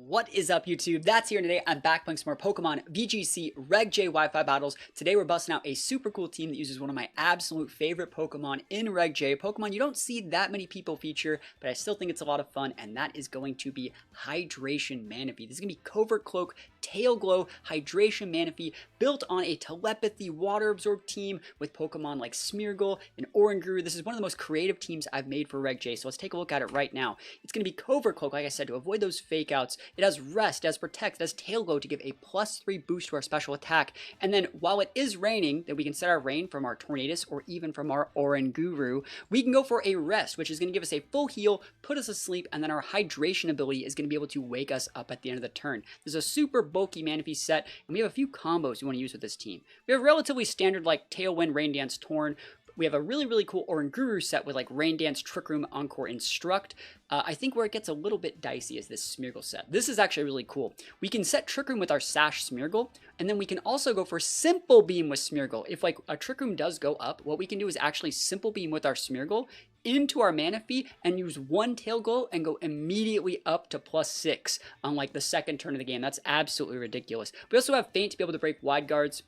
What is up, YouTube? That's here today. I'm back playing some more Pokemon VGC Reg J Wi-Fi battles. Today we're busting out a super cool team that uses one of my absolute favorite Pokemon in Reg J. Pokemon you don't see that many people feature, but I still think it's a lot of fun, and that is going to be Hydration Manaphy. This is going to be Covert Cloak, Tail Glow, Hydration Manaphy, built on a Telepathy Water Absorb team with Pokemon like Smeargle and Oranguru. This is one of the most creative teams I've made for Reg J, so let's take a look at it right now. It's going to be Covert Cloak, like I said, to avoid those fake outs. It has Rest, it has Protect, it has Tail Glow to give a +3 boost to our special attack. And then while it is raining, that we can set our rain from our Tornadus or even from our Oranguru, we can go for a Rest, which is going to give us a full heal, put us asleep, and then our Hydration ability is going to be able to wake us up at the end of the turn. There's a super bulky Manaphy set, and we have a few combos we want to use with this team. We have relatively standard like Tailwind, Rain Dance, Torn. We have a really cool Oranguru set with like Rain Dance, Trick Room, Encore, Instruct. I think where it gets a little bit dicey is this Smeargle set. This is actually really cool. We can set Trick Room with our Sash Smeargle, and then we can also go for Simple Beam with Smeargle. If like a Trick Room does go up, what we can do is actually Simple Beam with our Smeargle into our Manaphy and use one Tail Glow and go immediately up to +6 on like the second turn of the game. That's absolutely ridiculous. We also have Feint to be able to break Wide Guards.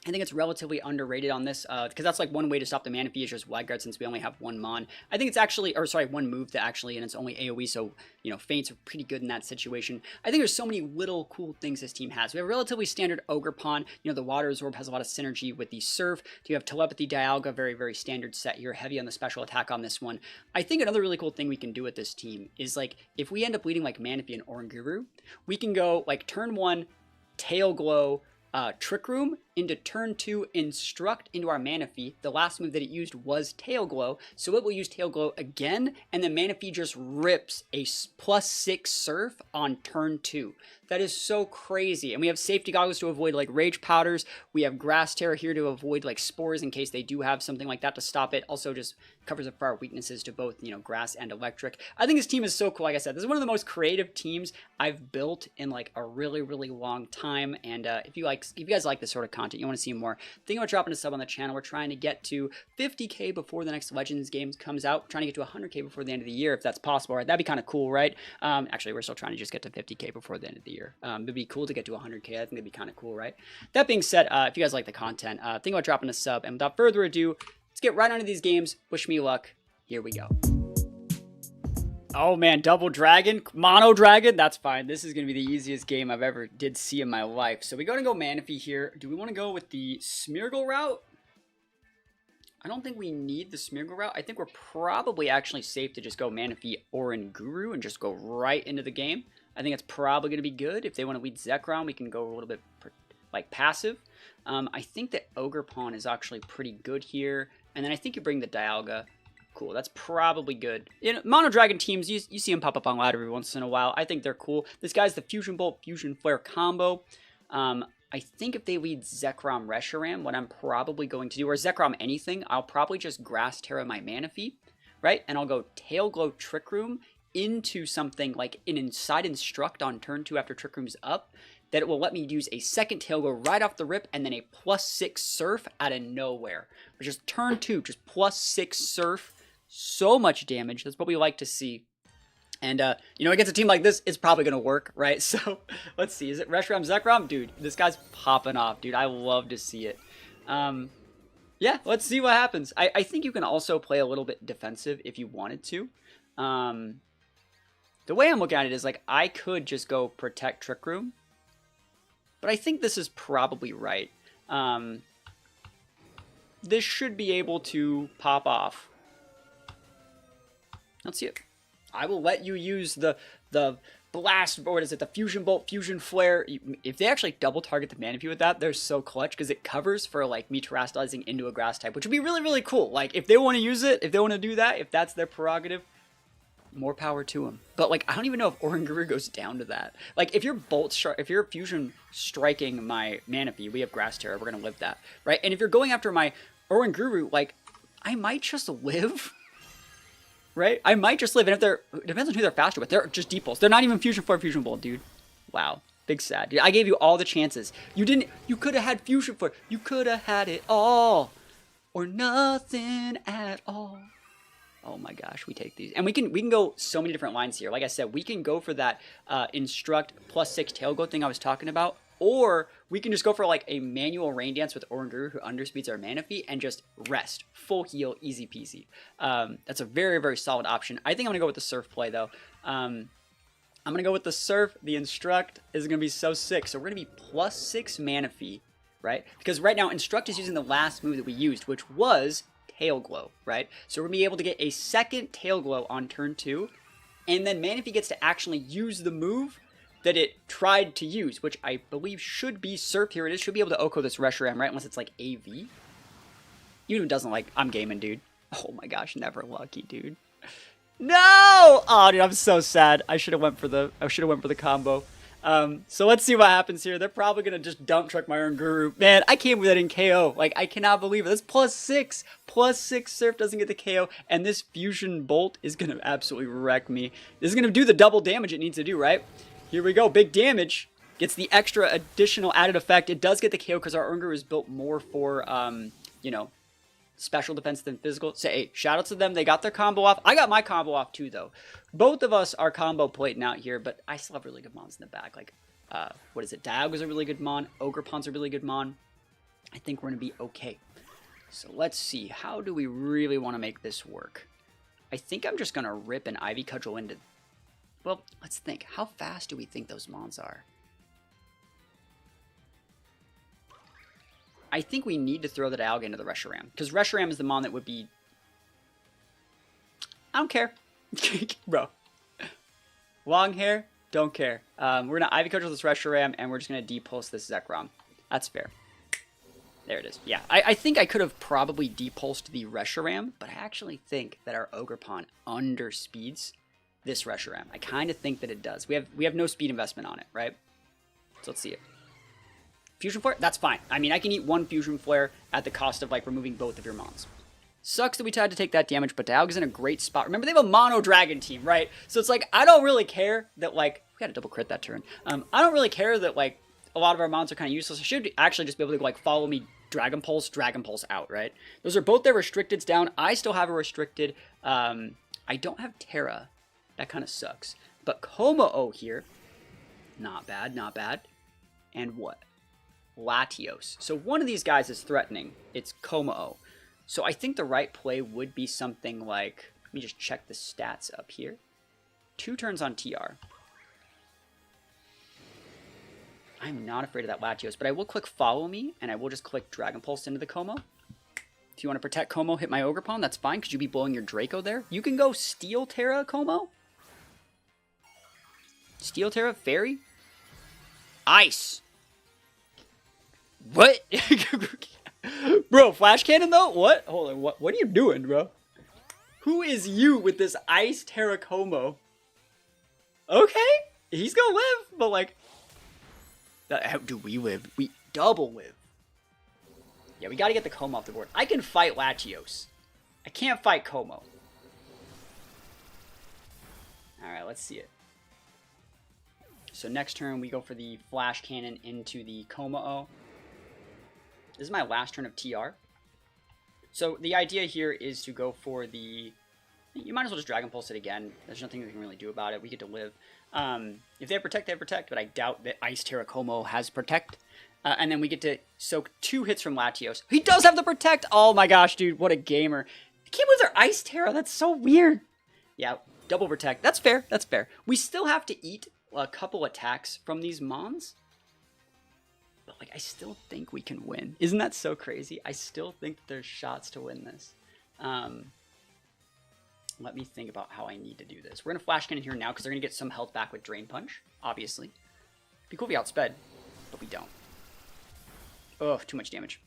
I think it's relatively underrated on this, because that's like one way to stop the Manaphy is just Wide Guard since we only have one Mon. I think it's actually, or sorry, one move to actually, and it's only AoE, so, you know, Feints are pretty good in that situation. I think there's so many little cool things this team has. We have a relatively standard Ogerpon. You know, the Water Absorb has a lot of synergy with the Surf. You have Telepathy, Dialga, very standard set here, heavy on the special attack on this one. I think another really cool thing we can do with this team is, like, if we end up leading, like, Manaphy and Oranguru, we can go, like, turn 1, Tail Glow, Trick Room, into turn 2, Instruct into our Manaphy. The last move that it used was Tail Glow, so it will use Tail Glow again, and then Manaphy just rips a +6 Surf on turn 2. That is so crazy. And we have Safety Goggles to avoid like Rage Powders. We have Grass Terror here to avoid like Spores in case they do have something like that to stop it. Also just covers up for our weaknesses to both, you know, Grass and Electric. I think this team is so cool. Like I said, this is one of the most creative teams I've built in like a really long time. And if you guys like this sort of content, you want to see more, think about dropping a sub on the channel. We're trying to get to 50K before the next Legends games comes out. We're trying to get to 100K before the end of the year, if that's possible. Right? That'd be kind of cool, right? Actually, we're still trying to just get to 50K before the end of the year. It'd be cool to get to 100K. I think it'd be kind of cool, right? That being said, if you guys like the content, think about dropping a sub. And without further ado, let's get right onto these games. Wish me luck. Here we go. Oh man, Double Dragon, Mono Dragon, that's fine. This is going to be the easiest game I've ever did see in my life. So we're going to go Manaphy here. Do we want to go with the Smeargle route? I don't think we need the Smeargle route. I think we're probably actually safe to just go Manaphy Oranguru and just go right into the game. I think it's probably going to be good. If they want to lead Zekrom, we can go a little bit like passive. I think that Ogerpon is actually pretty good here. And then I think you bring the Dialga. Cool, that's probably good. In Mono Dragon teams, you see them pop up on ladder every once in a while. I think they're cool. This guy's the Fusion Bolt, Fusion Flare combo. I think if they lead Zekrom Reshiram, what I'm probably going to do, or Zekrom anything, I'll probably just Grass Terra my Manaphy, right? And I'll go Tail Glow Trick Room into something like an Inside Instruct on turn 2 after Trick Room's up, that it will let me use a second Tail Glow right off the rip and then a +6 Surf out of nowhere. Which is turn 2, just +6 Surf. So much damage. That's what we like to see. And, you know, against a team like this, it's probably going to work, right? So, let's see. Is it Reshiram Zekrom? Dude, this guy's popping off, dude. I love to see it. Yeah, let's see what happens. I think you can also play a little bit defensive if you wanted to. The way I'm looking at it is, like, I could just go Protect Trick Room. But I think this is probably right. This should be able to pop off. Let's see it. I will let you use the blast, or what is it, the Fusion Bolt, Fusion Flare. If they actually double target the Manaphy with that, they're so clutch because it covers for like me terastallizing into a grass type, which would be really cool. Like if they want to use it, if they want to do that, if that's their prerogative, more power to them. But like I don't even know if Oranguru goes down to that. Like if you're Fusion striking my Manaphy, we have Grass Terror, we're gonna live that, right? And if you're going after my Oranguru, like I might just live. Right? I might just live, and if they're, it depends on who they're faster with. They're just deep pulls. They're not even Fusion Flare, Fusion Bolt, dude. Wow. Big sad. Dude, I gave you all the chances. You could have had Fusion Flare. You could have had it all. Or nothing at all. Oh my gosh, we take these. And we can go so many different lines here. Like I said, we can go for that Instruct +6 Tail Glow thing I was talking about. Or we can just go for like a manual Rain Dance with Oranguru who underspeeds our Manaphy and just rest. Full heal, easy peasy. That's a very, very solid option. I think I'm going to go with the Surf play though. I'm going to go with the Surf. The Instruct is going to be so sick. So we're going to be +6 Manaphy, right? Because right now Instruct is using the last move that we used, which was Tail Glow, right? So we're going to be able to get a second Tail Glow on turn 2. And then Manaphy gets to actually use the move that it tried to use, which I believe should be Surf. Here it is. Should be able to Oko this Reshiram, right? Unless it's like AV. Even if it doesn't, like, I'm gaming, dude. Oh my gosh, never lucky, dude. No! Oh, dude, I'm so sad. I should have went for the combo. So let's see what happens here. They're probably gonna just dump truck my Oranguru. Man, I can't believe that in KO. Like, I cannot believe it. That's +6. +6 Surf doesn't get the KO, and this Fusion Bolt is gonna absolutely wreck me. This is gonna do the double damage it needs to do, right? Here we go, big damage. Gets the extra additional added effect. It does get the KO because our Oranguru is built more for, you know, special defense than physical. So, hey, shout out to them. They got their combo off. I got my combo off too, though. Both of us are combo plating out here, but I still have really good mons in the back. Like, what is it? Dialga's a really good mon. Ogerpon's a really good mon. I think we're going to be okay. So let's see. How do we really want to make this work? I think I'm just going to rip an Ivy Cudgel into... Well, let's think. How fast do we think those mons are? I think we need to throw the Dialga into the Reshiram. Because Reshiram is the mon that would be... I don't care. Bro. Long hair, don't care. We're going to Ivy Cudgel this Reshiram, and we're just going to D-pulse this Zekrom. That's fair. There it is. Yeah, I think I could have probably D-pulsed the Reshiram, but I actually think that our Ogerpon underspeeds this Reshiram. I kind of think that it does. We have no speed investment on it, right? So let's see it. Fusion Flare? That's fine. I mean, I can eat one Fusion Flare at the cost of, like, removing both of your mons. Sucks that we tried to take that damage, but Dialga's in a great spot. Remember, they have a mono dragon team, right? So it's like, I don't really care that, like, we got a double crit that turn. I don't really care that, like, a lot of our mons are kind of useless. I should actually just be able to, like, follow me Dragon Pulse out, right? Those are both their restricteds down. I still have a restricted. I don't have Terra. That kind of sucks. But Como here, not bad, not bad. And what? Latios. So one of these guys is threatening. It's Como. So I think the right play would be something like, let me just check the stats up here. 2 turns on TR. I'm not afraid of that Latios, but I will click Follow Me, and I will just click Dragon Pulse into the Como. If you want to protect Como, hit my Ogerpon, that's fine, because you'd be blowing your Draco there. You can go Steel Terra Como. Steel Terra, Fairy. Ice. What? Bro, Flash Cannon though? What? Hold on, what are you doing, bro? Who is you with this Ice Terra Como? Okay, he's gonna live, but like... How do we live? We double live. Yeah, we gotta get the Como off the board. I can fight Latios. I can't fight Como. Alright, let's see it. So next turn, we go for the Flash Cannon into the Como. This is my last turn of TR. So the idea here is to go for the... You might as well just Dragon Pulse it again. There's nothing we can really do about it. We get to live. If they have Protect, they have Protect, but I doubt that Ice Terra Como has Protect. And then we get to soak 2 hits from Latios. He does have the Protect! Oh my gosh, dude, what a gamer. I can't believe they're Ice Terra. That's so weird. Yeah, double Protect. That's fair. That's fair. We still have to eat a couple attacks from these mons. But, like, I still think we can win. Isn't that so crazy? I still think that there's shots to win this. Let me think about how I need to do this. We're going to Flash Cannon here now because they're going to get some health back with Drain Punch, obviously. Be cool if we outsped, but we don't. Oh, too much damage.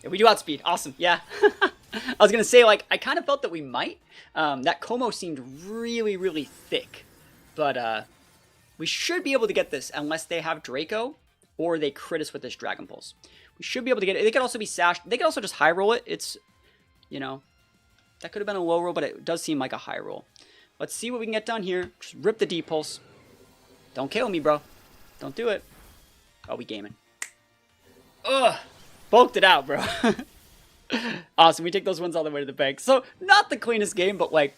Yeah, we do outspeed. Awesome. Yeah. I was going to say, like, I kind of felt that we might. That Como seemed really, really thick. But we should be able to get this unless they have Draco or they crit us with this Dragon Pulse. We should be able to get it. They could also be sashed. They could also just high roll it. It's, you know, that could have been a low roll, but it does seem like a high roll. Let's see what we can get done here. Just rip the D-Pulse. Don't kill me, bro. Don't do it. Oh, we gaming. Ugh. Bulked it out, bro. Awesome. We take those ones all the way to the bank. So not the cleanest game, but like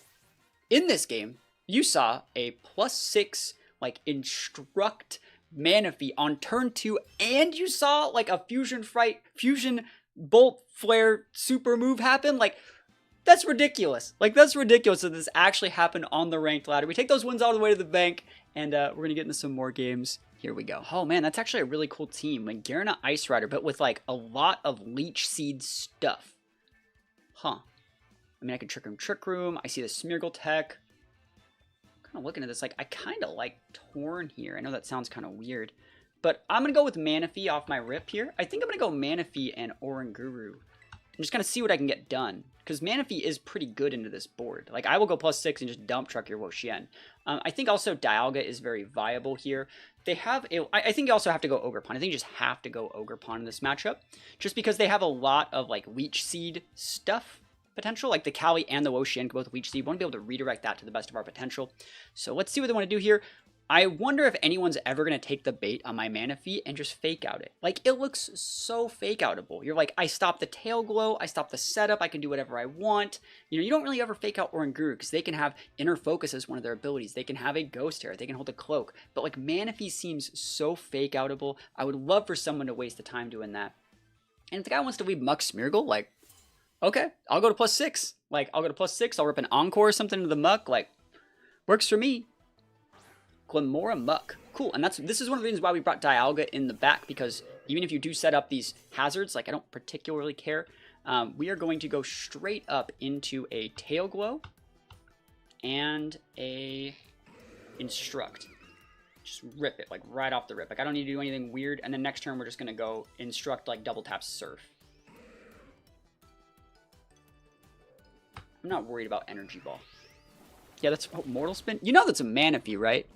in this game, you saw a +6 like instruct Manaphy on turn 2, and you saw like a fusion bolt flare super move happen. Like that's ridiculous. Like that's ridiculous that this actually happened on the ranked ladder. We take those wins all the way to the bank, and we're gonna get into some more games. Here we go. Oh man, that's actually a really cool team. Magearna Ice Rider, but with like a lot of Leech Seed stuff. Huh. I mean, I can Trick Room. I see the Smeargle Tech. I'm kind of looking at this, like, I kind of like Torn here. I know that sounds kind of weird, but I'm going to go with Manaphy off my rip here. I think I'm going to go Manaphy and Oranguru. And just kind of see what I can get done. Because Manaphy is pretty good into this board. Like, I will go +6 and just dump truck your Wo-Chien. I think also Dialga is very viable here. They have, I think you also have to go Ogerpon. I think you just have to go Ogerpon in this matchup. Just because they have a lot of, like, Leech Seed stuff potential. Like, the Cali and the Wo-Chien can both Leech Seed. We want to be able to redirect that to the best of our potential. So let's see what they want to do here. I wonder if anyone's ever going to take the bait on my Manaphy and just fake out it. Like, it looks so fake outable. You're like, I stop the tail glow, I stop the setup, I can do whatever I want. You know, you don't really ever fake out Oranguru because they can have Inner Focus as one of their abilities. They can have a Ghost Hair, they can hold a Cloak. But like, Manaphy seems so fake outable. I would love for someone to waste the time doing that. And if the guy wants to leave Muck Smeargle, like, okay, I'll go to +6. Like, I'll go to +6, I'll rip an Encore or something into the Muck. Like, works for me. Glamora Muck. Cool, and this is one of the reasons why we brought Dialga in the back, because even if you do set up these hazards, like I don't particularly care, we are going to go straight up into a Tail Glow and a Instruct. Just rip it, like right off the rip. Like I don't need to do anything weird, and then next turn we're just going to go Instruct, like double tap Surf. I'm not worried about Energy Ball. Yeah, that's Mortal Spin. You know that's a Manaphy, right?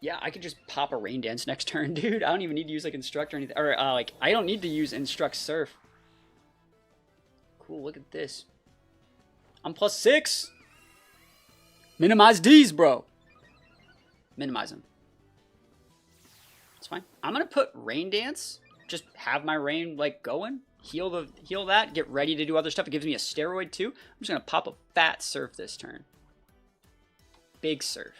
Yeah, I could just pop a Rain Dance next turn, dude. I don't even need to use, like, Instruct or anything. Or, like, I don't need to use Instruct Surf. Cool, look at this. I'm +6. Minimize D's, bro. Minimize them. It's fine. I'm going to put Rain Dance. Just have my Rain, like, going. Heal that. Get ready to do other stuff. It gives me a Steroid, too. I'm just going to pop a fat Surf this turn. Big Surf.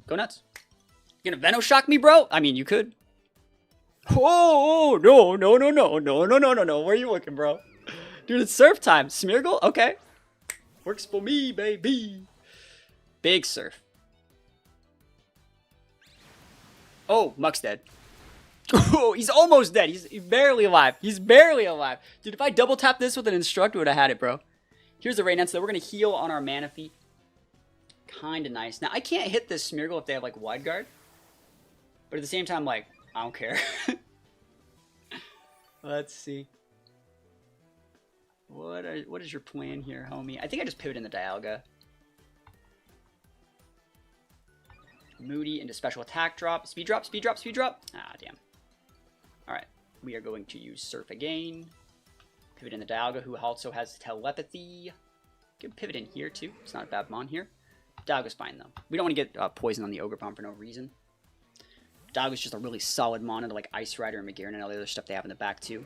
Go nuts. You gonna Venoshock me, bro? I mean, you could. Oh, no. Where are you looking, bro? Dude, it's Surf time. Smeargle? Okay. Works for me, baby. Big Surf. Oh, Muck's dead. Oh, he's almost dead. He's barely alive. He's barely alive. Dude, if I double tap this with an Instruct, I would have had it, bro. Here's the Rain Dance, though. We're gonna heal on our Manaphy. Kind of nice. Now, I can't hit this Smeargle if they have, like, Wide Guard. But at the same time, like, I don't care. Let's see. What is your plan here, homie? I think I just pivot in the Dialga. Moody into Special Attack Drop. Speed Drop, Speed Drop, Speed Drop. Ah, damn. Alright. We are going to use Surf again. Pivot in the Dialga, who also has Telepathy. Good pivot in here, too. It's not a bad mon here. Dialga's fine, though. We don't want to get poison on the Ogerpon for no reason. Dialga's just a really solid mon into, like, Ice Rider and Magearna and all the other stuff they have in the back, too.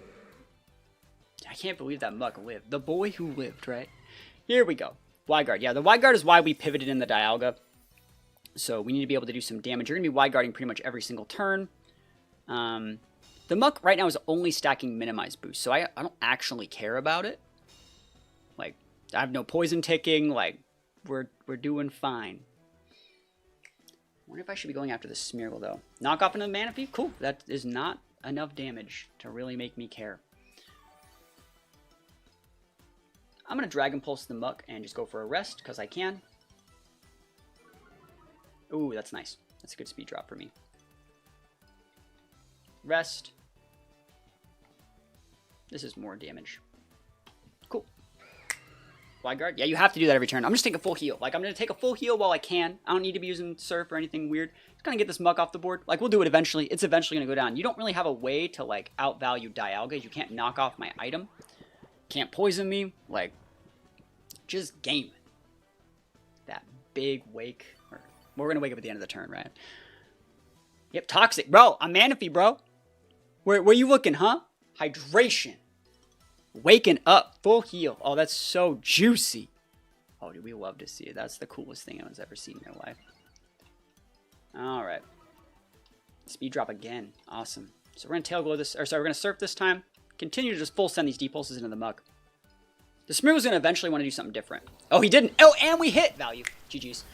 I can't believe that Muck lived. The boy who lived, right? Here we go. Wide Guard. Yeah, the Wide Guard is why we pivoted in the Dialga. So we need to be able to do some damage. You're going to be Wide Guarding pretty much every single turn. The Muck right now is only stacking Minimize Boost, so I don't actually care about it. Like, I have no poison ticking, like... We're doing fine. I wonder if I should be going after the Smeargle, though. Knock off into the Manaphy? Cool. That is not enough damage to really make me care. I'm going to Dragon Pulse the Muck and just go for a rest, because I can. Ooh, that's nice. That's a good speed drop for me. Rest. This is more damage. Cool. Wide Guard? Yeah, you have to do that every turn. I'm just taking a full heal. Like, I'm going to take a full heal while I can. I don't need to be using Surf or anything weird. Just going to get this Muck off the board. Like, we'll do it eventually. It's eventually going to go down. You don't really have a way to, like, outvalue Dialga. You can't knock off my item. Can't poison me. Like, just game that big wake. Or, we're going to wake up at the end of the turn, right? Yep, toxic. Bro, I'm Manaphy, bro. Where you looking, huh? Hydration. Waking up. Full heal. Oh, that's so juicy. Oh, dude, we love to see it. That's the coolest thing anyone's ever seen in their life. Alright. Speed drop again. Awesome. So we're going to tail glow this, or sorry, we're going to surf this time. Continue to just full send these D-pulses into the muck. The Smeargle's going to eventually want to do something different. Oh, he didn't. Oh, and we hit value. GG's.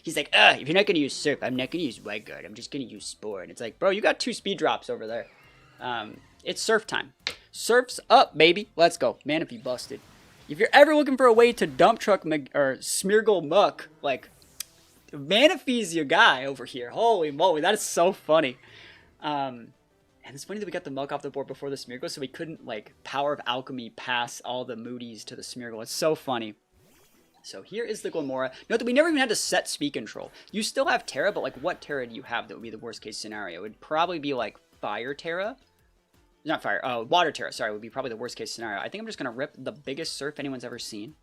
He's like, if you're not going to use Surf, I'm not going to use White Guard. I'm just going to use Spore. And it's like, bro, you got 2 speed drops over there. It's Surf time. Surf's up, baby. Let's go. Manaphy busted. If you're ever looking for a way to dump truck or Smeargle muck, like, Manaphy's your guy over here. Holy moly, that is so funny. And it's funny that we got the muck off the board before the Smeargle, so we couldn't, like, Power of Alchemy pass all the Moody's to the Smeargle. It's so funny. So here is the Glimmora. Note that we never even had to set speed control. You still have Terra, but, like, what Terra do you have that would be the worst case scenario? It would probably be, like, Fire Terra. Not Fire, Water Terra, sorry, would be probably the worst case scenario. I think I'm just going to rip the biggest Surf anyone's ever seen.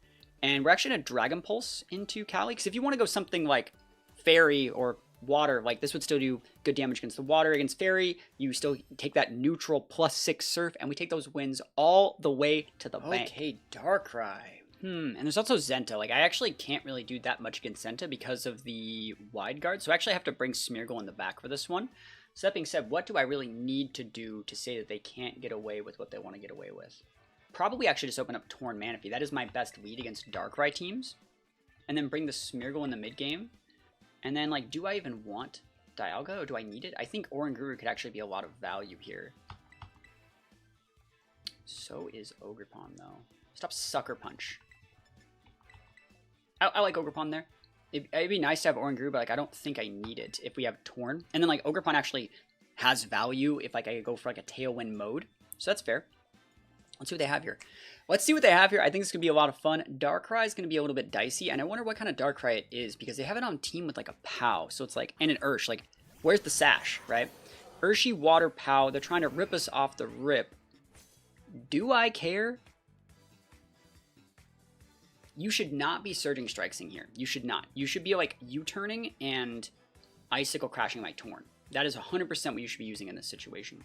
And we're actually going to Dragon Pulse into Cali, because if you want to go something like Fairy or Water, like this would still do good damage against the Water. Against Fairy, you still take that neutral +6 Surf, and we take those wins all the way to the bank. Okay, Darkrai. And there's also Zenta. Like, I actually can't really do that much against Zenta because of the Wide Guard, so I actually have to bring Smeargle in the back for this one. So that being said, what do I really need to do to say that they can't get away with what they want to get away with? Probably actually just open up Torn Manaphy. That is my best lead against Darkrai teams. And then bring the Smeargle in the mid-game. And then, like, do I even want Dialga, or do I need it? I think Oranguru could actually be a lot of value here. So is Ogerpon, though. Stop Sucker Punch. I like Ogerpon there. It'd be nice to have Oranguru, but, like, I don't think I need it if we have Torn. And then, like, Ogerpon actually has value if, like, I could go for, like, a Tailwind mode. So that's fair. Let's see what they have here. Let's see what they have here. I think this could be a lot of fun. Darkrai is going to be a little bit dicey, and I wonder what kind of Darkrai it is, because they have it on team with, like, a POW. So it's like, and an Ursh. Like, where's the sash, right? Urshy, Water, POW. They're trying to rip us off the rip. Do I care? You should not be Surging Strikes in here. You should not. You should be, like, U-turning and Icicle crashing my Torn. That is 100% what you should be using in this situation.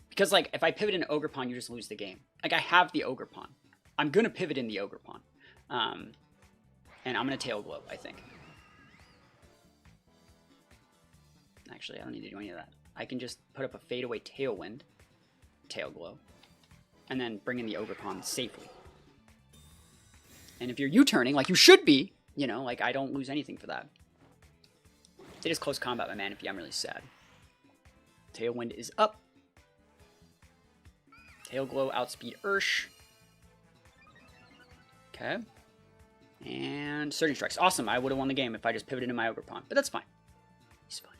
Because, like, if I pivot into Ogerpon, you just lose the game. Like, I have the Ogerpon. I'm going to pivot in the Ogerpon. And I'm going to Tail Glow, I think. Actually, I don't need to do any of that. I can just put up a fadeaway Tailwind, Tail Glow, and then bring in the Ogerpon safely. And if you're U-turning, like you should be, you know, like, I don't lose anything for that. If they just close combat my Manaphy, I'm really sad. Tailwind is up. Tail Glow, outspeed Ursh. Okay. And Surging Strikes. Awesome. I would have won the game if I just pivoted in my Ogerpon. But that's fine. He's fine.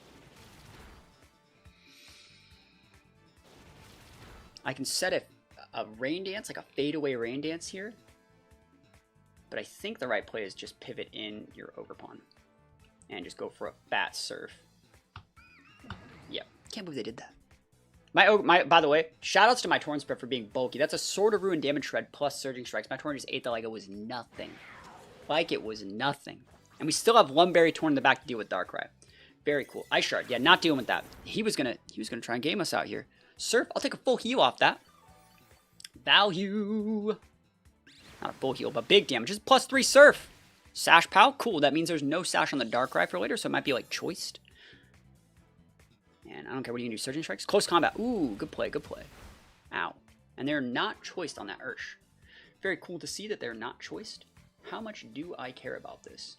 I can set a Rain Dance, like a fadeaway Rain Dance here. But I think the right play is just pivot in your Ogerpon. And just go for a fat Surf. Yep. Can't believe they did that. By the way, shoutouts to my Torn spread for being bulky. That's a Sword of Ruin Damage Shred plus Surging Strikes. My Torn just ate that like it was nothing. Like it was nothing. And we still have Lumberry Torn in the back to deal with Darkrai. Very cool. Ice Shard. Yeah, not dealing with that. He was gonna try and game us out here. Surf, I'll take a full heal off that. Value. Not a full heal, but big damage. Just +3 Surf. Sash Pow. Cool. That means there's no Sash on the Darkrai for later, so it might be like choiced. And I don't care what you can do. Surging Strikes. Close combat. Ooh, good play, good play. Ow. And they're not choiced on that Ursh. Very cool to see that they're not choiced. How much do I care about this?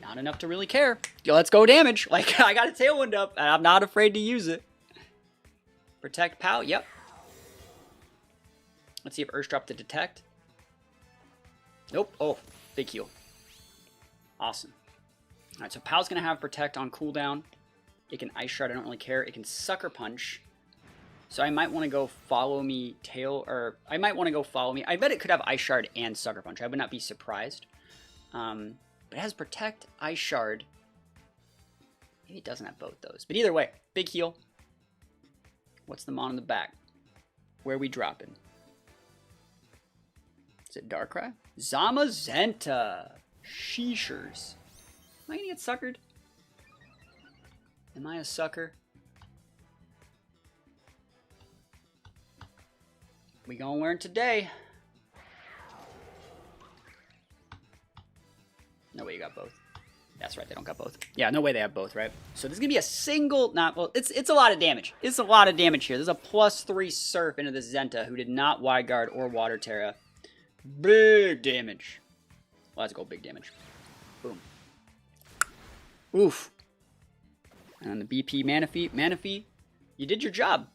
Not enough to really care. Yo, let's go damage. Like, I got a Tailwind up, and I'm not afraid to use it. Protect POW. Yep. Let's see if Ursh dropped the Detect. Nope. Oh, big heal. Awesome. Alright, so POW's going to have Protect on cooldown. It can Ice Shard, I don't really care. It can Sucker Punch. So I might want to go Follow Me Tail, or I might want to go Follow Me. I bet it could have Ice Shard and Sucker Punch. I would not be surprised. But it has Protect, Ice Shard. Maybe it doesn't have both those. But either way, big heal. What's the Mon in the back? Where are we dropping? Is it Darkrai? Zamazenta. Sheeshers. Am I gonna get suckered? Am I a sucker? We gonna learn today. No way you got both. That's right, they don't got both. Yeah, no way they have both, right? So this is gonna be a single, well, it's a lot of damage. It's a lot of damage here. There's a +3 Surf into the Zenta, who did not Wide Guard or Water Terra. Big damage. Well, let's go big damage. Boom. Oof. And on the BP Manaphy. Manaphy, you did your job.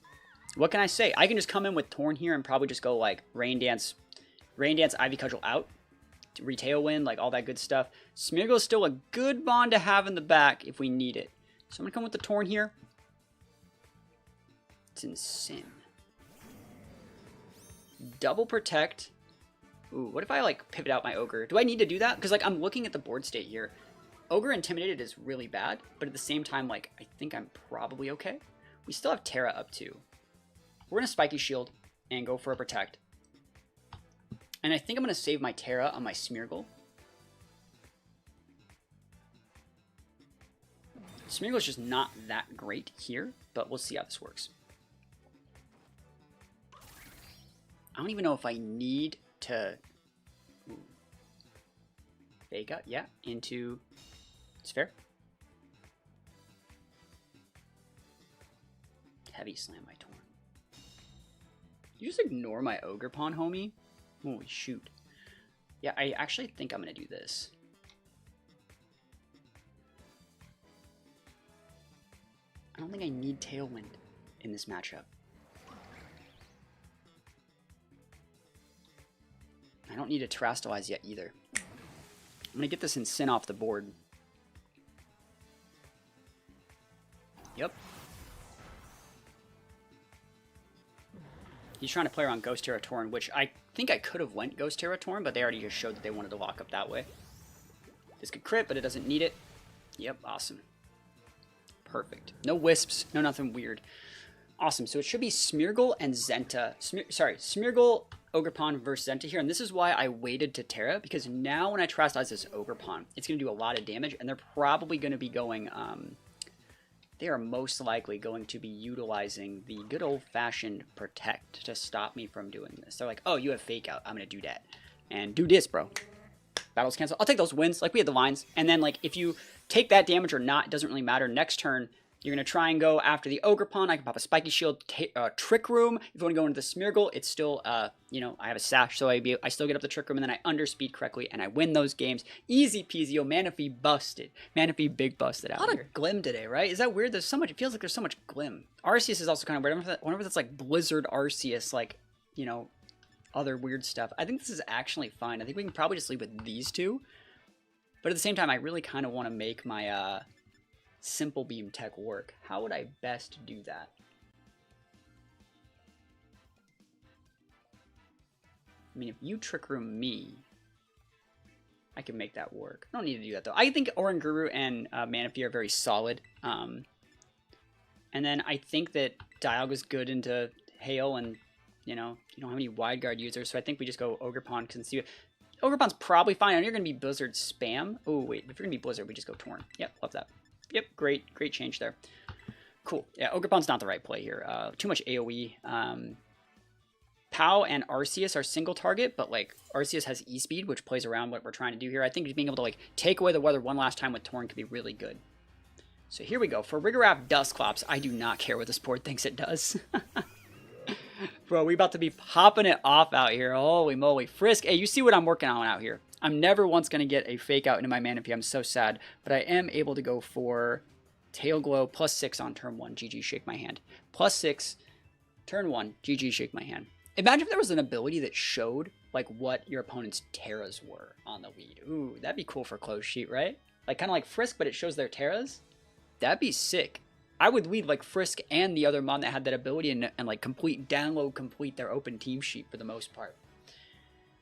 What can I say? I can just come in with Torn here and probably just go like Rain Dance, Ivy Cudgel out. Retail Wind, like all that good stuff. Smeargle is still a good bond to have in the back if we need it. So I'm going to come with the Torn here. It's insane. Double Protect. Ooh, what if I like pivot out my Ogre? Do I need to do that? Because like I'm looking at the board state here. Ogre Intimidated is really bad, but at the same time, like I think I'm probably okay. We still have Terra up too. We're going to Spiky Shield and go for a Protect. And I think I'm going to save my Terra on my Smeargle. Smeargle is just not that great here, but we'll see how this works. I don't even know if I need to... Ooh. Vega, yeah, into... It's fair. Heavy Slam my Torn. You just ignore my Ogre Pawn, homie? Holy shoot. Yeah, I actually think I'm going to do this. I don't think I need Tailwind in this matchup. I don't need to Terrastalize yet either. I'm going to get this Sin off the board. Yep. He's trying to play around Ghost Terra Torn, which I think I could have went Ghost Terra Torn, but they already just showed that they wanted to lock up that way. This could crit, but it doesn't need it. Yep, awesome. Perfect. No Wisps, no nothing weird. Awesome, so it should be Smeargle and Zenta. Smeargle, Ogerpon versus Zenta here, and this is why I waited to Terra, because now when I Terrastalize this Ogerpon, it's going to do a lot of damage, and they're probably going to be going... They are most likely going to be utilizing the good old-fashioned Protect to stop me from doing this. They're like, oh, you have Fake Out. I'm going to do that. And do this, bro. Battles cancel. I'll take those wins. Like, we had the lines. And then, like, if you take that damage or not, it doesn't really matter. Next turn, you're going to try and go after the Ogerpon. I can pop a Spiky Shield, Trick Room. If you want to go into the Smeargle, it's still, you know, I have a Sash, so I still get up the Trick Room, and then I underspeed correctly, and I win those games. Easy peasy. Oh, Manaphy busted. Manaphy big busted out here. A lot of Glim today, right? Is that weird? There's so much, it feels like there's so much Glim. Arceus is also kind of weird. I wonder if that's like Blizzard Arceus, like, you know, other weird stuff. I think this is actually fine. I think we can probably just leave with these two. But at the same time, I really kind of want to make my, Simple Beam tech work. How would I best do that? I mean, if you Trick Room me, I can make that work. I don't need to do that, though. I think Oranguru and Manaphy are very solid. And then I think that Dialga is good into Hail, and, you know, you don't have any Wide Guard users, so I think we just go Ogerpon, because Ogerpon's probably fine. I know you're going to be Blizzard spam. Oh, wait. If you're going to be Blizzard, we just go Torn. Yep, love that. Yep, great change there. Cool. Yeah, Ogerpon's not the right play here. Too much AoE. Pow and Arceus are single target, but like Arceus has E-Speed, which plays around what we're trying to do here. I think being able to like take away the weather one last time with Torn could be really good. So here we go. For Rigoraph Dusclops, I do not care what this board thinks it does. Bro, we about to be popping it off out here. Holy moly. Frisk, hey, you see what I'm working on out here. I'm never once going to get a Fake Out into my Manaphy. I'm so sad. But I am able to go for Tail Glow +6 on turn 1. GG, shake my hand. +6, turn 1. GG, shake my hand. Imagine if there was an ability that showed like what your opponent's Terras were on the lead. Ooh, that'd be cool for Close Sheet, right? Like kind of like Frisk, but it shows their Terras. That'd be sick. I would lead like Frisk and the other mon that had that ability and like complete their open team sheet for the most part.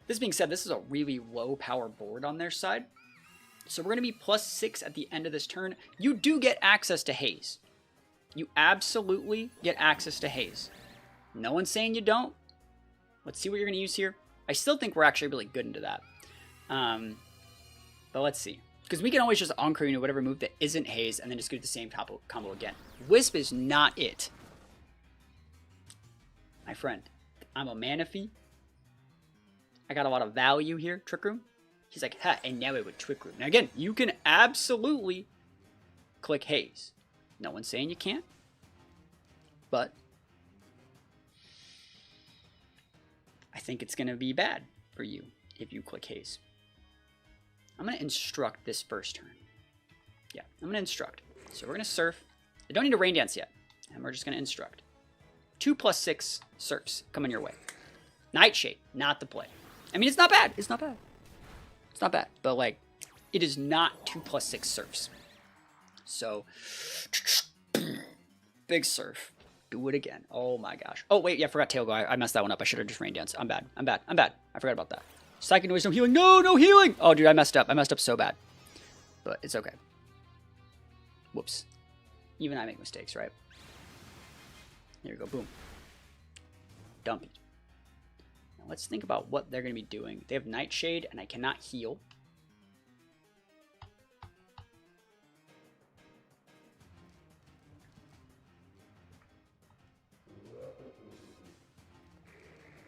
This being said, this is a really low power board on their side. So we're going to be +6 at the end of this turn. You do get access to Haze. You absolutely get access to Haze. No one's saying you don't. Let's see what you're going to use here. I still think we're actually really good into that. But let's see. Because we can always just Encore into whatever move that isn't Haze and then just do the same combo again. Wisp is not it. My friend, I'm a Manaphy. I got a lot of value here. Trick Room. He's like, ha, and now it would Trick Room. Now again, you can absolutely click Haze. No one's saying you can't. But I think it's going to be bad for you if you click Haze. I'm going to instruct this first turn. Yeah, I'm going to instruct. So we're going to surf. I don't need a Rain Dance yet. And we're just going to instruct. 2+6 surfs coming your way. Nightshade, not the play. I mean, it's not bad. It's not bad. It's not bad. But, like, it is not 2+6 surfs. So, big surf. Do it again. Oh, my gosh. Oh, wait. Yeah, I forgot Tail Go. I messed that one up. I should have just Rain Dance. I'm bad. I'm bad. I'm bad. I forgot about that. Psychic Noise, no healing. No, no healing. Oh, dude, I messed up. I messed up so bad. But it's okay. Whoops. Even I make mistakes, right? Here we go. Boom. Dumpy. Now let's think about what they're going to be doing. They have Nightshade, and I cannot heal.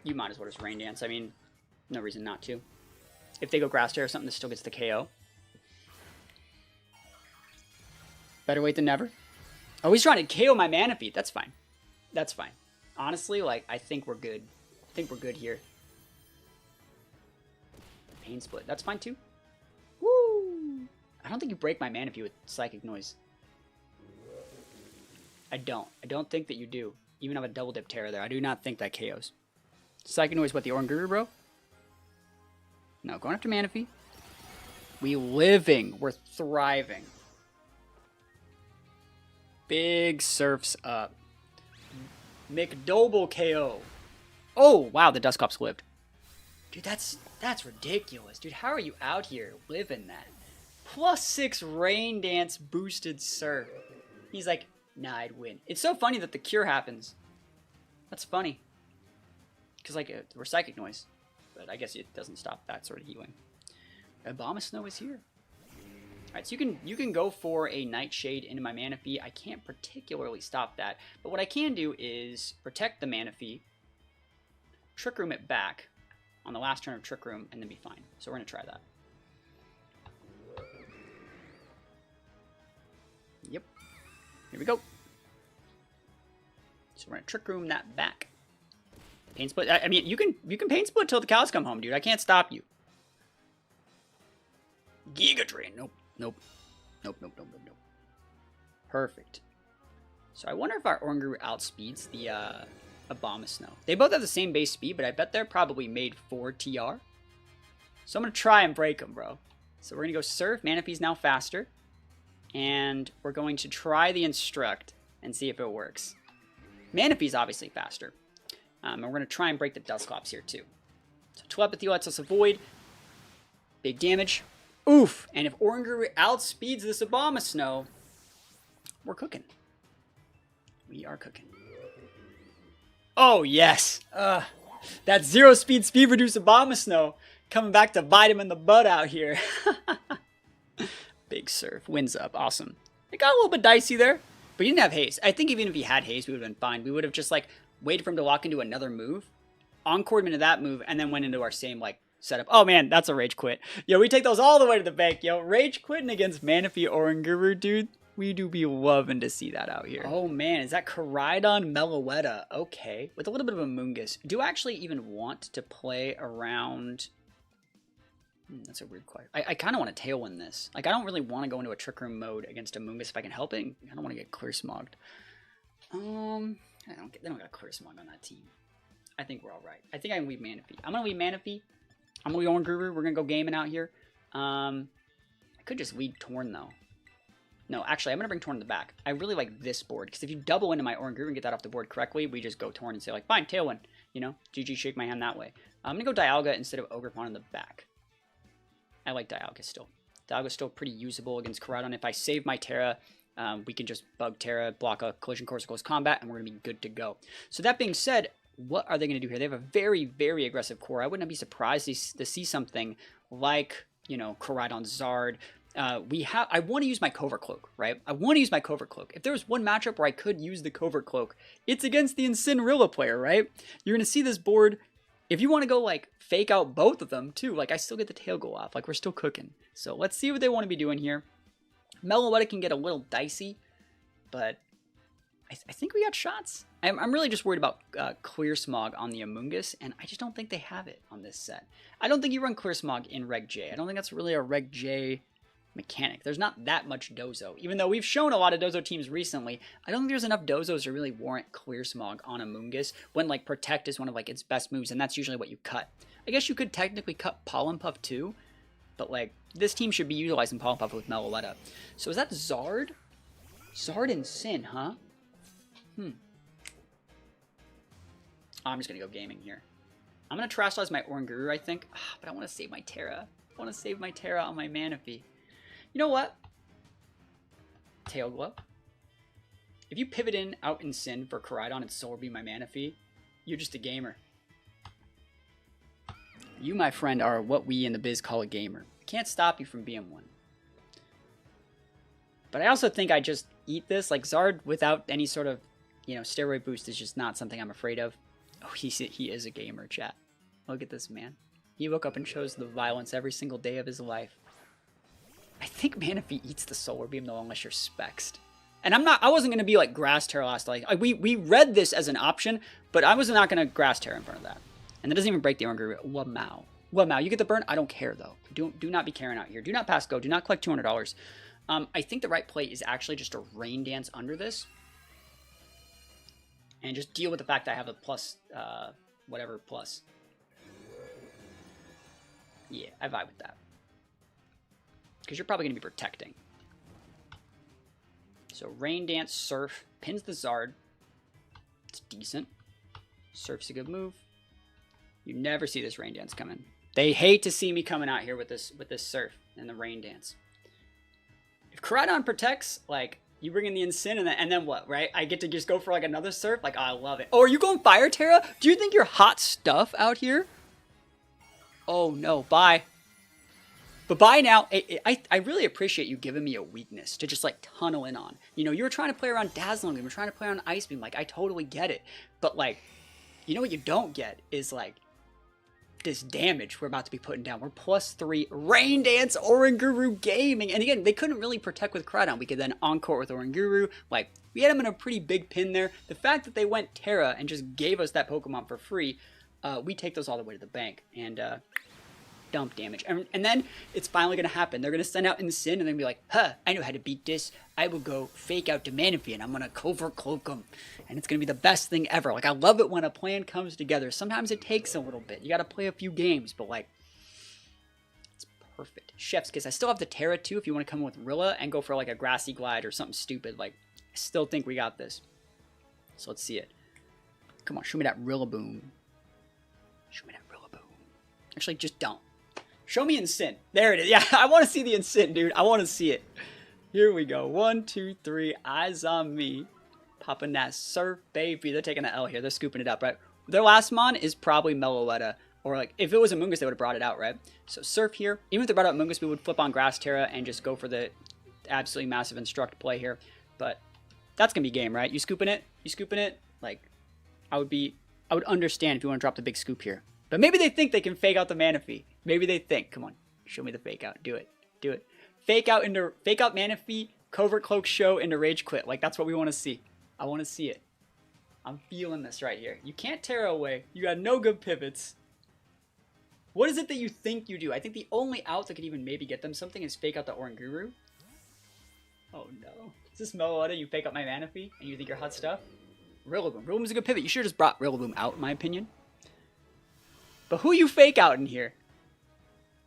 You might as well just Rain Dance. I mean, no reason not to. If they go Grass Tear or something, this still gets the KO. Better wait than never. Oh, he's trying to KO my Manaphy. That's fine. That's fine. Honestly, like, I think we're good. I think we're good here. Pain Split. That's fine, too. Woo! I don't think you break my Manaphy with Psychic Noise. I don't. I don't think that you do. Even have a Double Dip Terror there. I do not think that KOs. Psychic Noise, what, the Oranguru, bro? No, going after Manaphy. We living. We're thriving. Big surfs up. McDouble KO. Oh, wow, the Dusclops lived. Dude, that's ridiculous. Dude, how are you out here living that? +6 Rain Dance boosted surf. He's like, nah, I'd win. It's so funny that the cure happens. That's funny. Because, like, we're Psychic Noise. But I guess it doesn't stop that sort of healing. Abomasnow is here. Alright, so you can go for a Nightshade into my Manaphy. I can't particularly stop that. But what I can do is protect the Manaphy, Trick Room it back on the last turn of Trick Room, and then be fine. So we're going to try that. Yep. Here we go. So we're going to Trick Room that back. Pain Split. I mean, you can Pain Split till the cows come home, dude. I can't stop you. Giga Drain. Nope. Nope. Nope, nope, nope, nope, nope. Perfect. So I wonder if our Oranguru outspeeds the Abomasnow. They both have the same base speed, but I bet they're probably made for TR. So I'm going to try and break them, bro. So we're going to go Surf. Manaphy's now faster. And we're going to try the Instruct and see if it works. Manaphy's obviously faster. And we're going to try and break the Dusclops here, too. So Telepathy lets us avoid. Big damage. Oof! And if Oranguru outspeeds this Abomasnow, we're cooking. We are cooking. Oh, yes! That 0 speed reduced Abomasnow coming back to bite him in the butt out here. Big Surf. Wins up. Awesome. It got a little bit dicey there, but he didn't have Haze. I think even if he had Haze, we would have been fine. We would have just, like, waited for him to walk into another move, encored him into that move, and then went into our same, like, setup. Oh, man, that's a Rage Quit. Yo, we take those all the way to the bank, yo. Rage Quitting against Manaphy Oranguru, dude. We do be loving to see that out here. Oh, man, is that Koraidon Meloetta? Okay. With a little bit of a Moongus. Do I actually even want to play around... that's a weird question. I kind of want to Tailwind this. Like, I don't really want to go into a Trick Room mode against a Moongus if I can help it. I don't want to get Clear Smogged. They don't got Clear Smog on that team. I think we're all right. I think I can leave Manaphy. I'm going to leave Manaphy. I'm going to leave Oranguru. We're going to go gaming out here. I could just leave Torn, though. No, actually, I'm going to bring Torn to the back. I really like this board, because if you double into my Oranguru and get that off the board correctly, we just go Torn and say, like, fine, Tailwind. You know, GG, shake my hand that way. I'm going to go Dialga instead of Ogre Pawn in the back. I like Dialga still. Dialga's still pretty usable against Koraidon. If I save my Terra, we can just bug Terra, block a Collision Course, close combat, and we're going to be good to go. So that being said, what are they going to do here? They have a very, very aggressive core. I wouldn't be surprised to see something like, you know, Koraidon Zard. I want to use my Covert Cloak, right? I want to use my Covert Cloak. If there was one matchup where I could use the Covert Cloak, it's against the Incineroar player, right? You're going to see this board. If you want to go, like, fake out both of them, too, like, I still get the tail go off. Like, we're still cooking. So let's see what they want to be doing here. Meloetta can get a little dicey, but I think we got shots. I'm really just worried about Clear Smog on the Amoonguss, and I just don't think they have it on this set. I don't think you run Clear Smog in Reg J. I don't think that's really a Reg J mechanic. There's not that much Dozo. Even though we've shown a lot of Dozo teams recently, I don't think there's enough Dozos to really warrant Clear Smog on Amoonguss when, like, Protect is one of, like, its best moves, and that's usually what you cut. I guess you could technically cut Pollen Puff too, but, like, this team should be utilizing Pollen Puff with Meloetta. So is that Zard? Zard and Sin, huh? Oh, I'm just going to go gaming here. I'm going to Terastallize my Oranguru, I think. But I want to save my Terra. I want to save my Terra on my Manaphy. You know what? Tail Glow. If you pivot in out in Sin for Koraidon and Solar Beam my Manaphy, you're just a gamer. You, my friend, are what we in the biz call a gamer. Can't stop you from being one. But I also think I just eat this. Like, Zard without any sort of, you know, steroid boost is just not something I'm afraid of. Oh, he is a gamer, chat. Look at this, man. He woke up and chose the violence every single day of his life. I think Manaphy eats the Solar Beam, though, unless you're Spexed. And I wasn't going to be like Grass Terra last. Like, we read this as an option, but I was not going to Grass Terra in front of that. And that doesn't even break the Oranguru. Lamau. Lamau, you get the burn? I don't care, though. Do not be caring out here. Do not pass go. Do not collect $200. I think the right play is actually just a Rain Dance under this. And just deal with the fact that I have a plus, whatever plus. Yeah, I vibe with that. Because you're probably going to be protecting. So Rain Dance, Surf, pins the Zard. It's decent. Surf's a good move. You never see this Rain Dance coming. They hate to see me coming out here with this Surf and the Rain Dance. If Koraidon protects, like, you bring in the Incin and then what, right? I get to just go for, like, another Surf? Like, oh, I love it. Oh, are you going Fire Terra? Do you think you're hot stuff out here? Oh, no. Bye. But bye now. I really appreciate you giving me a weakness to just, like, tunnel in on. You know, you were trying to play around Dazzling Beam. You were trying to play around Ice Beam. Like, I totally get it. But, like, you know what you don't get is, like, this damage we're about to be putting down. We're +3 Rain Dance Oranguru gaming. And again, they couldn't really protect with Koraidon. We could then encore with Oranguru. Like, we had them in a pretty big pin there. The fact that they went Terra and just gave us that Pokemon for free, we take those all the way to the bank. And dump damage. And then it's finally going to happen. They're going to send out Incin and they're going to be like, huh, I know how to beat this. I will go fake out to Manaphy and I'm going to Covert Cloak him. And it's going to be the best thing ever. Like, I love it when a plan comes together. Sometimes it takes a little bit. You got to play a few games, but, like, it's perfect. Chef's Kiss. I still have the Terra too if you want to come with Rilla and go for, like, a Grassy Glide or something stupid. Like, I still think we got this. So let's see it. Come on, show me that Rillaboom. Show me that Rillaboom. Actually, just don't. Show me Incin. There it is. Yeah, I want to see the Incin, dude. I want to see it. Here we go. 1, 2, 3. Eyes on me. Popping that Surf, baby. They're taking the L here. They're scooping it up, right? Their last mon is probably Meloetta. Or, like, if it was Amoonguss, they would have brought it out, right? So Surf here. Even if they brought out Amoonguss, we would flip on Grass Terra and just go for the absolutely massive Instruct play here. But that's going to be game, right? You scooping it? You scooping it? Like, I would understand if you want to drop the big scoop here. But maybe they think they can fake out the Manaphy. Maybe they think, come on, show me the fake out. Do it. Do it. Fake out Manaphy, Covert Cloak show into Rage Quit. Like, that's what we want to see. I want to see it. I'm feeling this right here. You can't Terra away. You got no good pivots. What is it that you think you do? I think the only out that could even maybe get them something is fake out the Oranguru. Oh no. Is this Meloetta? You fake out my Manaphy and you think you're hot stuff? Rillaboom. Rillaboom's a good pivot. You should have just brought Rillaboom out, in my opinion. But who you fake outing here?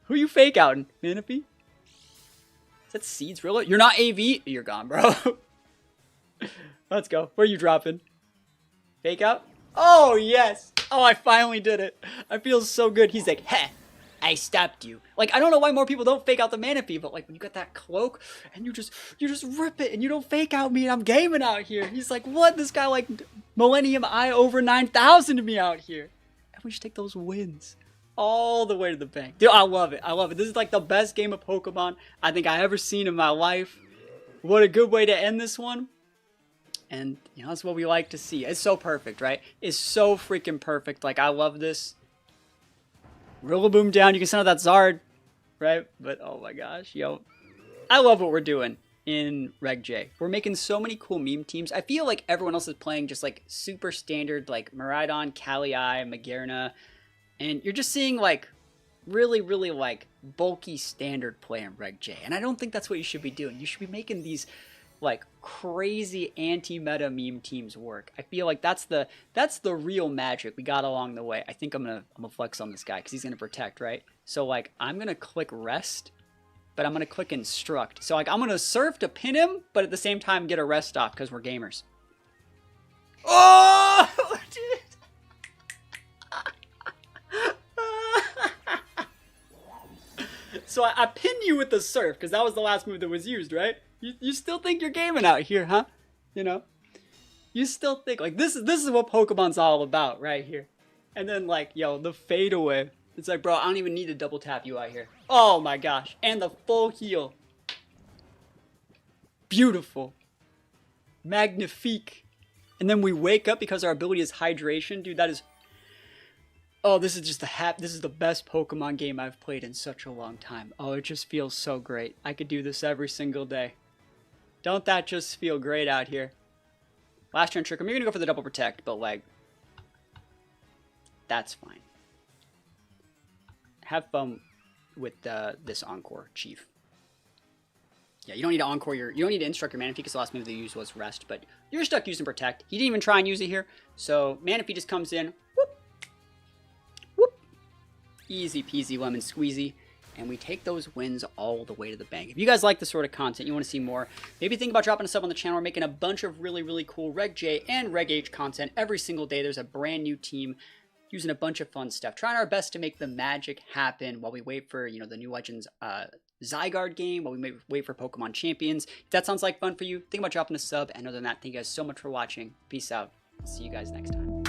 Who you fake outing? Manaphy? Is that Seeds, Rilla? You're not AV? You're gone, bro. Let's go. Where are you dropping? Fake out? Oh, yes. Oh, I finally did it. I feel so good. He's like, heh, I stopped you. Like, I don't know why more people don't fake out the Manaphy, but, like, when you got that cloak and you just rip it and you don't fake out me and I'm gaming out here. He's like, what? This guy, like, Millennium Eye over 9,000 to me out here. And we just take those wins all the way to the bank. Dude, I love it. I love it. This is like the best game of Pokemon I think I ever seen in my life. What a good way to end this one. And, you know, that's what we like to see. It's so perfect, right? It's so freaking perfect. Like, I love this. Rillaboom down. You can send out that Zard, right? But, oh my gosh, yo. I love what we're doing in Reg J. We're making so many cool meme teams. I feel like everyone else is playing just, like, super standard, like, Koraidon, Kali-I, Magearna. And you're just seeing, like, really, really, like, bulky standard play in Reg J. And I don't think that's what you should be doing. You should be making these, like, crazy anti-meta meme teams work. I feel like that's the real magic we got along the way. I think I'm gonna flex on this guy because he's gonna protect, right? So, like, I'm gonna click rest, but I'm gonna click instruct. So, like, I'm gonna surf to pin him, but at the same time get a rest off because we're gamers. Oh, dude. So I pin you with the surf because that was the last move that was used, right? You still think you're gaming out here, huh? You know? You still think, like, this is what Pokemon's all about right here. And then, like, yo, the fadeaway. It's like, bro, I don't even need to double tap you out here. Oh my gosh. And the full heal. Beautiful. Magnifique. And then we wake up because our ability is hydration. Dude, that is... Oh, this is just this is the best Pokemon game I've played in such a long time. Oh, it just feels so great. I could do this every single day. Don't that just feel great out here? Last turn Trick Room. You're gonna go for the double protect, but like, that's fine. Have fun with this Encore, Chief. Yeah, you don't need to Encore you don't need to instruct your Manaphy because the last move they used was rest, but you're stuck using protect. He didn't even try and use it here, so Manaphy just comes in. Whoop. Whoop. Easy peasy lemon squeezy. And we take those wins all the way to the bank. If you guys like this sort of content, you want to see more, maybe think about dropping a sub on the channel. We're making a bunch of really, really cool Reg J and Reg H content every single day. There's a brand new team using a bunch of fun stuff. Trying our best to make the magic happen while we wait for, you know, the new Legends Zygarde game, while we wait for Pokemon Champions. If that sounds like fun for you, think about dropping a sub. And other than that, thank you guys so much for watching. Peace out. See you guys next time.